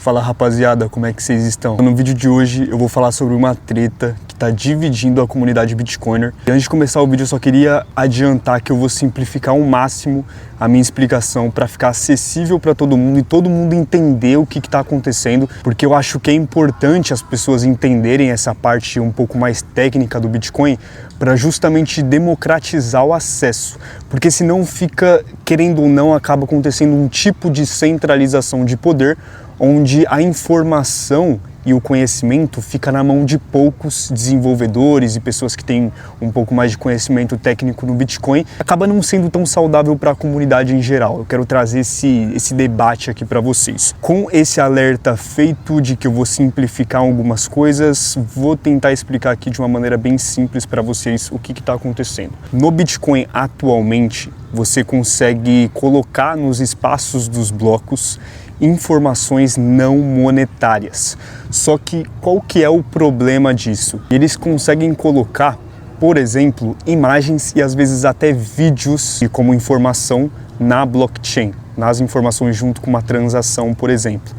Fala rapaziada, como é que vocês estão? No vídeo de hoje eu vou falar sobre uma treta que tá dividindo a comunidade Bitcoiner. E antes de começar o vídeo eu só queria adiantar que eu vou simplificar ao máximo a minha explicação para ficar acessível para todo mundo e todo mundo entender o que tá acontecendo, porque eu acho que é importante as pessoas entenderem essa parte um pouco mais técnica do Bitcoin para justamente democratizar o acesso, porque senão fica, querendo ou não, acaba acontecendo um tipo de centralização de poder onde a informação e o conhecimento fica na mão de poucos desenvolvedores e pessoas que têm um pouco mais de conhecimento técnico no Bitcoin, acaba não sendo tão saudável para a comunidade em geral. Eu quero trazer esse debate aqui para vocês. Com esse alerta feito de que eu vou simplificar algumas coisas, vou tentar explicar aqui de uma maneira bem simples para vocês o que está acontecendo. No Bitcoin atualmente, você consegue colocar nos espaços dos blocos informações não monetárias. Só que qual que é o problema disso? Eles conseguem colocar, por exemplo, imagens e às vezes até vídeos como informação na blockchain, nas informações junto com uma transação, por exemplo.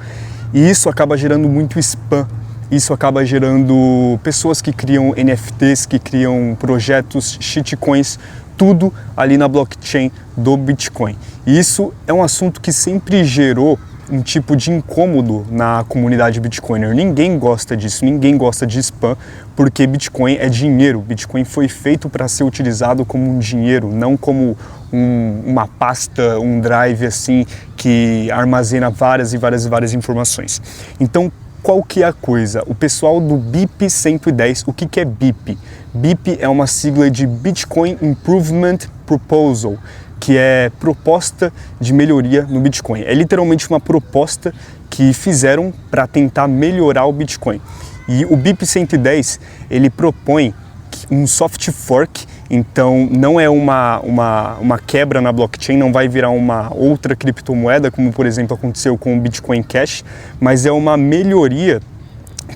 E isso acaba gerando muito spam. Isso acaba gerando pessoas que criam NFTs, que criam projetos, shitcoins, tudo ali na blockchain do Bitcoin. E isso é um assunto que sempre gerou um tipo de incômodo na comunidade Bitcoiner. Ninguém gosta disso, ninguém gosta de spam, porque Bitcoin é dinheiro. Bitcoin foi feito para ser utilizado como um dinheiro, não como uma pasta, um drive assim que armazena várias informações. Então, qual que é a coisa? O pessoal do BIP 110, o que é BIP? BIP é uma sigla de Bitcoin Improvement Proposal, que é proposta de melhoria no Bitcoin. É literalmente uma proposta que fizeram para tentar melhorar o Bitcoin. E o BIP 110, ele propõe um soft fork, então não é uma quebra na blockchain, não vai virar uma outra criptomoeda, como por exemplo aconteceu com o Bitcoin Cash, mas é uma melhoria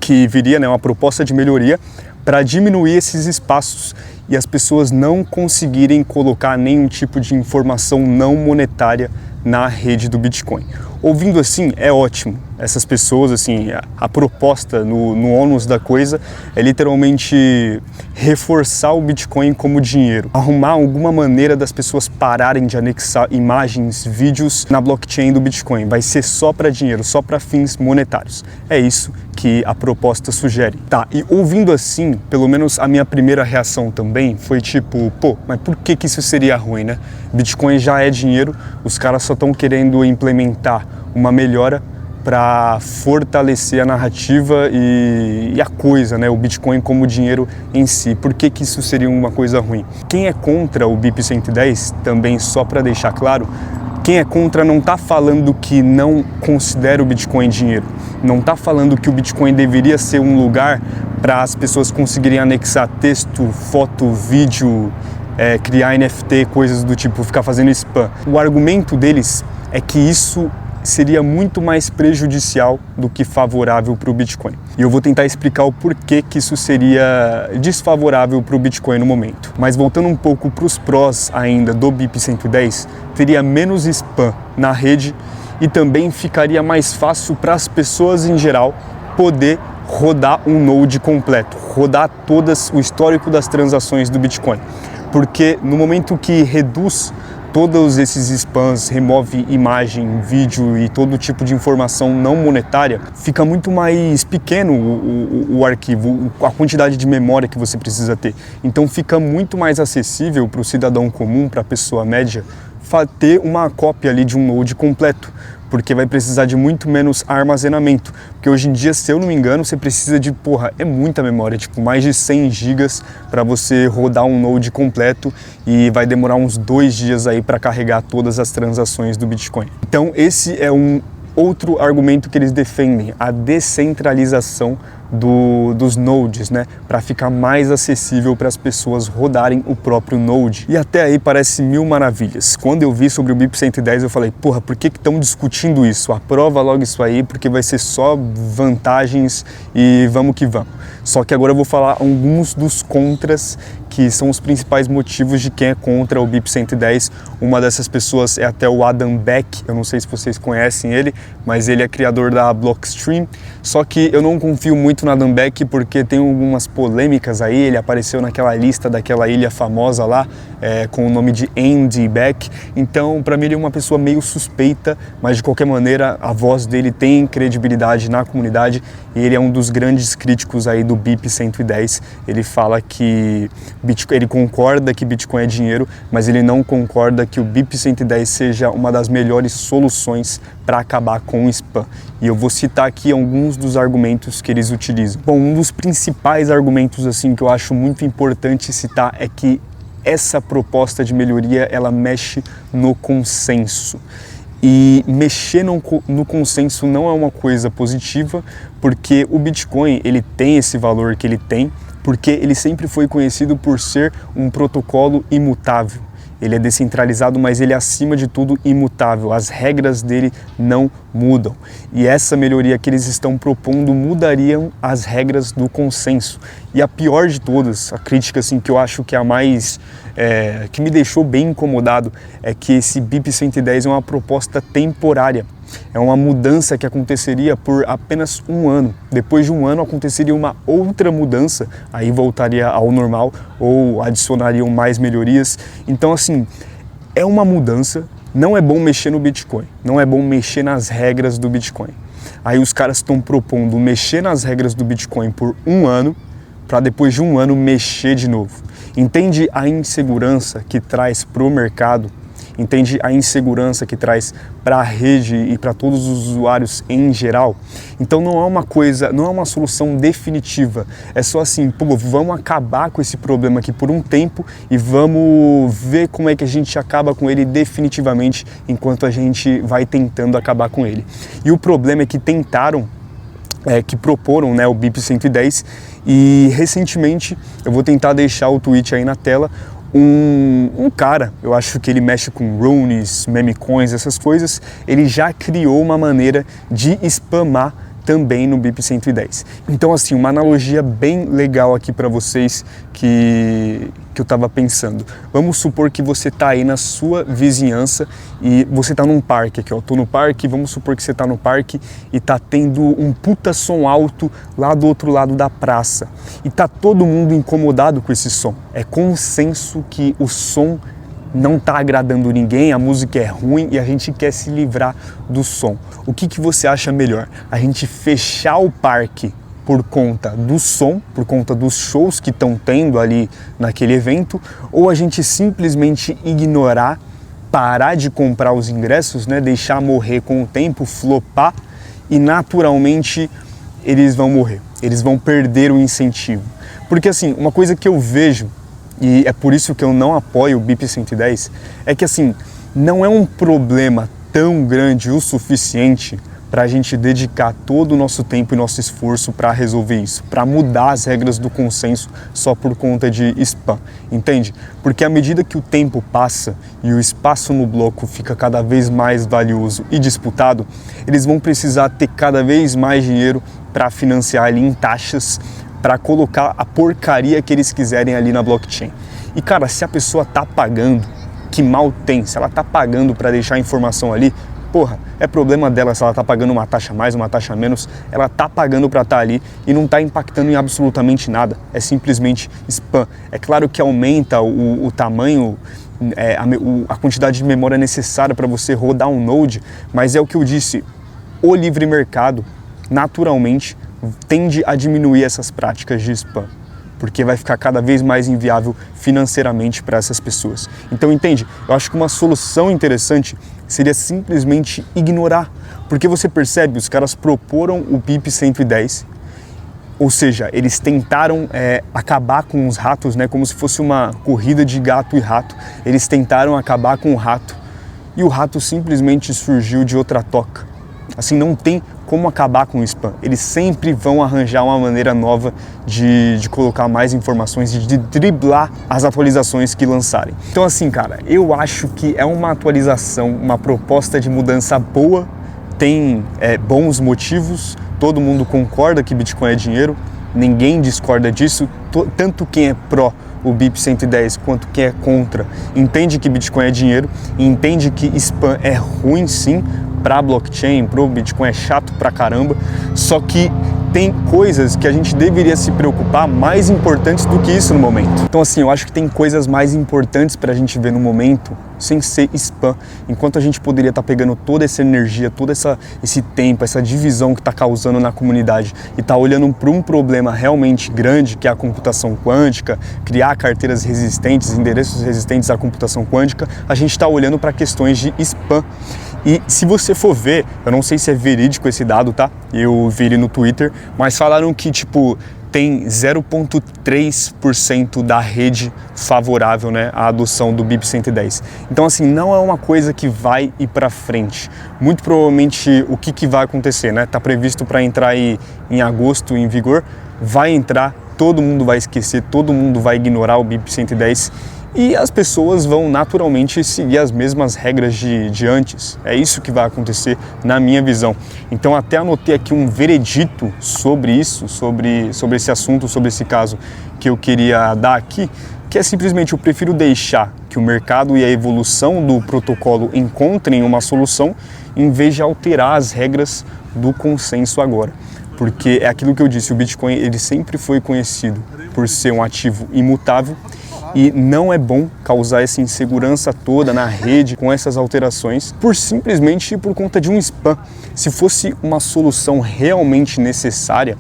que viria, né, uma proposta de melhoria para diminuir esses espaços e as pessoas não conseguirem colocar nenhum tipo de informação não monetária na rede do Bitcoin. Ouvindo assim, é ótimo. Essas pessoas, assim, a proposta no ônus da coisa é literalmente reforçar o Bitcoin como dinheiro. Arrumar alguma maneira das pessoas pararem de anexar imagens, vídeos na blockchain do Bitcoin. Vai ser só para dinheiro, só para fins monetários. É isso que a proposta sugere. Tá, e ouvindo assim, pelo menos a minha primeira reação também foi tipo, pô, mas por que isso seria ruim, né? Bitcoin já é dinheiro, os caras só estão querendo implementar uma melhora para fortalecer a narrativa e a coisa, né? O Bitcoin como dinheiro em si. Por que isso seria uma coisa ruim? Quem é contra o BIP 110, também só para deixar claro, quem é contra não está falando que não considera o Bitcoin dinheiro. Não está falando que o Bitcoin deveria ser um lugar para as pessoas conseguirem anexar texto, foto, vídeo, criar NFT, coisas do tipo, ficar fazendo spam. O argumento deles é que isso seria muito mais prejudicial do que favorável para o Bitcoin. E eu vou tentar explicar o porquê que isso seria desfavorável para o Bitcoin no momento. Mas voltando um pouco para os prós ainda do BIP 110, teria menos spam na rede e também ficaria mais fácil para as pessoas em geral poder rodar um node completo, rodar o histórico das transações do Bitcoin. Porque no momento que reduz todos esses spams, remove imagem, vídeo e todo tipo de informação não monetária, fica muito mais pequeno o arquivo, a quantidade de memória que você precisa ter. Então fica muito mais acessível para o cidadão comum, para a pessoa média, ter uma cópia ali de um node completo, porque vai precisar de muito menos armazenamento. Porque hoje em dia, se eu não me engano, você precisa de, é muita memória, tipo mais de 100 gigas para você rodar um node completo e vai demorar uns 2 dias aí para carregar todas as transações do Bitcoin. Então esse é um outro argumento que eles defendem, a descentralização dos nodes, né, para ficar mais acessível para as pessoas rodarem o próprio node. E até aí parece mil maravilhas. Quando eu vi sobre o BIP 110 eu falei, porra, por que estão discutindo isso? Aprova logo isso aí, porque vai ser só vantagens e vamos que vamos. Só que agora eu vou falar alguns dos contras que são os principais motivos de quem é contra o BIP 110. Uma dessas pessoas é até o Adam Back, eu não sei se vocês conhecem ele, mas ele é criador da Blockstream. Só que eu não confio muito no Adam Back porque tem algumas polêmicas aí. Ele apareceu naquela lista daquela ilha famosa lá, com o nome de Andy Beck. Então, para mim, ele é uma pessoa meio suspeita, mas de qualquer maneira, a voz dele tem credibilidade na comunidade e ele é um dos grandes críticos aí do BIP 110. Ele fala que ele concorda que Bitcoin é dinheiro, mas ele não concorda que o BIP 110 seja uma das melhores soluções para acabar com o spam. E eu vou citar aqui alguns dos argumentos que eles utilizam. Bom, um dos principais argumentos assim que eu acho muito importante citar é que essa proposta de melhoria, ela mexe no consenso. E mexer no consenso não é uma coisa positiva, porque o Bitcoin, ele tem esse valor que ele tem, porque ele sempre foi conhecido por ser um protocolo imutável. Ele é descentralizado, mas ele é, acima de tudo, imutável. As regras dele não mudam. E essa melhoria que eles estão propondo mudariam as regras do consenso. E a pior de todas, a crítica assim, que eu acho que é a mais... que me deixou bem incomodado, é que esse BIP 110 é uma proposta temporária. É uma mudança que aconteceria por apenas um ano. Depois de um ano aconteceria uma outra mudança, aí voltaria ao normal ou adicionariam mais melhorias. Então assim, é uma mudança, não é bom mexer no Bitcoin, não é bom mexer nas regras do Bitcoin. Aí os caras estão propondo mexer nas regras do Bitcoin por um ano, para depois de um ano mexer de novo. Entende a insegurança que traz para o mercado? Entende a insegurança que traz para a rede e para todos os usuários em geral? Então não é uma coisa, não é uma solução definitiva. É só assim, pô, vamos acabar com esse problema aqui por um tempo e vamos ver como é que a gente acaba com ele definitivamente enquanto a gente vai tentando acabar com ele. E o problema é que tentaram, que proporam, né, o BIP 110 e recentemente, eu vou tentar deixar o tweet aí na tela, um cara, eu acho que ele mexe com runes, meme coins, essas coisas, ele já criou uma maneira de spamar também no BIP 110. Então assim, uma analogia bem legal aqui para vocês que eu tava pensando. Vamos supor que você tá aí na sua vizinhança e você tá num parque aqui, ó. Tô no parque, vamos supor que você tá no parque e tá tendo um puta som alto lá do outro lado da praça. E tá todo mundo incomodado com esse som. É consenso que o som não está agradando ninguém, a música é ruim e a gente quer se livrar do som. O que você acha melhor? A gente fechar o parque por conta do som, por conta dos shows que estão tendo ali naquele evento, ou a gente simplesmente ignorar, parar de comprar os ingressos, né, deixar morrer com o tempo, flopar e naturalmente eles vão morrer, eles vão perder o incentivo. Porque assim, uma coisa que eu vejo, e é por isso que eu não apoio o BIP 110, é que assim, não é um problema tão grande o suficiente para a gente dedicar todo o nosso tempo e nosso esforço para resolver isso, para mudar as regras do consenso só por conta de spam, entende? Porque à medida que o tempo passa e o espaço no bloco fica cada vez mais valioso e disputado, eles vão precisar ter cada vez mais dinheiro para financiar ali em taxas, para colocar a porcaria que eles quiserem ali na blockchain. E cara, se a pessoa tá pagando, que mal tem, se ela tá pagando para deixar a informação ali, porra, é problema dela se ela tá pagando uma taxa a mais, uma taxa a menos, ela tá pagando para estar ali e não tá impactando em absolutamente nada, é simplesmente spam. É claro que aumenta o tamanho, a quantidade de memória necessária para você rodar um node, mas é o que eu disse, o livre mercado, naturalmente, tende a diminuir essas práticas de spam, porque vai ficar cada vez mais inviável financeiramente para essas pessoas. Então entende, eu acho que uma solução interessante seria simplesmente ignorar, porque você percebe, os caras proporam o BIP 110, ou seja, eles tentaram acabar com os ratos, né, como se fosse uma corrida de gato e rato, eles tentaram acabar com o rato, e o rato simplesmente surgiu de outra toca. Assim, não tem como acabar com o spam. Eles sempre vão arranjar uma maneira nova de colocar mais informações e de driblar as atualizações que lançarem. Então assim, cara, eu acho que é uma atualização, uma proposta de mudança boa, tem bons motivos, todo mundo concorda que Bitcoin é dinheiro, ninguém discorda disso, tanto quem é pró o BIP 110 quanto quem é contra entende que Bitcoin é dinheiro e entende que spam é ruim sim para blockchain, para o Bitcoin é chato pra caramba, só que tem coisas que a gente deveria se preocupar mais importantes do que isso no momento. Então assim, eu acho que tem coisas mais importantes para a gente ver no momento sem ser spam, enquanto a gente poderia estar pegando toda essa energia, todo esse tempo, essa divisão que está causando na comunidade e está olhando para um problema realmente grande, que é a computação quântica, criar carteiras resistentes, endereços resistentes à computação quântica, a gente está olhando para questões de spam. E se você for ver, eu não sei se é verídico esse dado, tá? Eu vi ele no Twitter, mas falaram que, tipo, tem 0,3% da rede favorável, né, à adoção do BIP 110. Então, assim, não é uma coisa que vai ir para frente. Muito provavelmente, o que vai acontecer, né? Tá previsto para entrar aí em agosto em vigor, vai entrar, todo mundo vai esquecer, todo mundo vai ignorar o BIP 110 e as pessoas vão naturalmente seguir as mesmas regras de antes. É isso que vai acontecer na minha visão. Então até anotei aqui um veredito sobre isso, sobre esse assunto, sobre esse caso que eu queria dar aqui, que é simplesmente eu prefiro deixar que o mercado e a evolução do protocolo encontrem uma solução em vez de alterar as regras do consenso agora. Porque é aquilo que eu disse, o Bitcoin ele sempre foi conhecido por ser um ativo imutável, e não é bom causar essa insegurança toda na rede com essas alterações simplesmente por conta de um spam. Se fosse uma solução realmente necessária,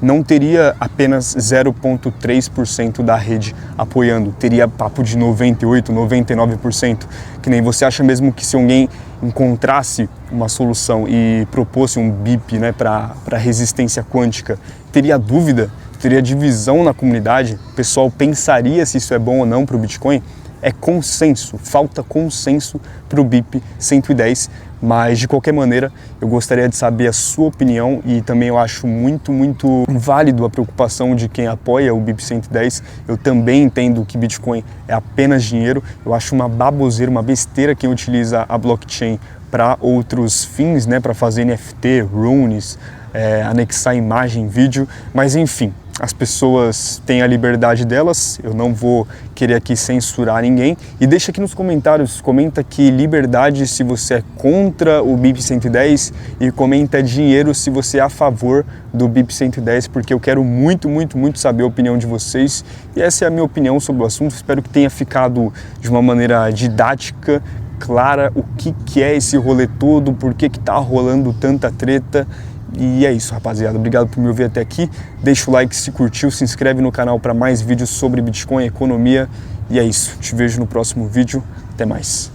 não teria apenas 0,3% da rede apoiando, teria papo de 98%, 99%, que nem você acha mesmo que se alguém encontrasse uma solução e propôsse um BIP, né, para resistência quântica, teria dúvida? Teria divisão na comunidade, o pessoal pensaria se isso é bom ou não para o Bitcoin? É consenso, falta consenso para o BIP 110, mas de qualquer maneira eu gostaria de saber a sua opinião e também eu acho muito válido a preocupação de quem apoia o BIP 110. Eu também entendo que Bitcoin é apenas dinheiro, eu acho uma baboseira, uma besteira quem utiliza a blockchain para outros fins, né, para fazer NFT, runes, anexar imagem, vídeo, mas enfim. As pessoas têm a liberdade delas, eu não vou querer aqui censurar ninguém. E deixa aqui nos comentários, comenta aqui liberdade se você é contra o BIP 110 e comenta dinheiro se você é a favor do BIP 110, porque eu quero muito saber a opinião de vocês. E essa é a minha opinião sobre o assunto, espero que tenha ficado de uma maneira didática, clara, o que é esse rolê todo, por que tá rolando tanta treta. E é isso, rapaziada. Obrigado por me ouvir até aqui. Deixa o like se curtiu, se inscreve no canal para mais vídeos sobre Bitcoin e economia. E é isso. Te vejo no próximo vídeo. Até mais.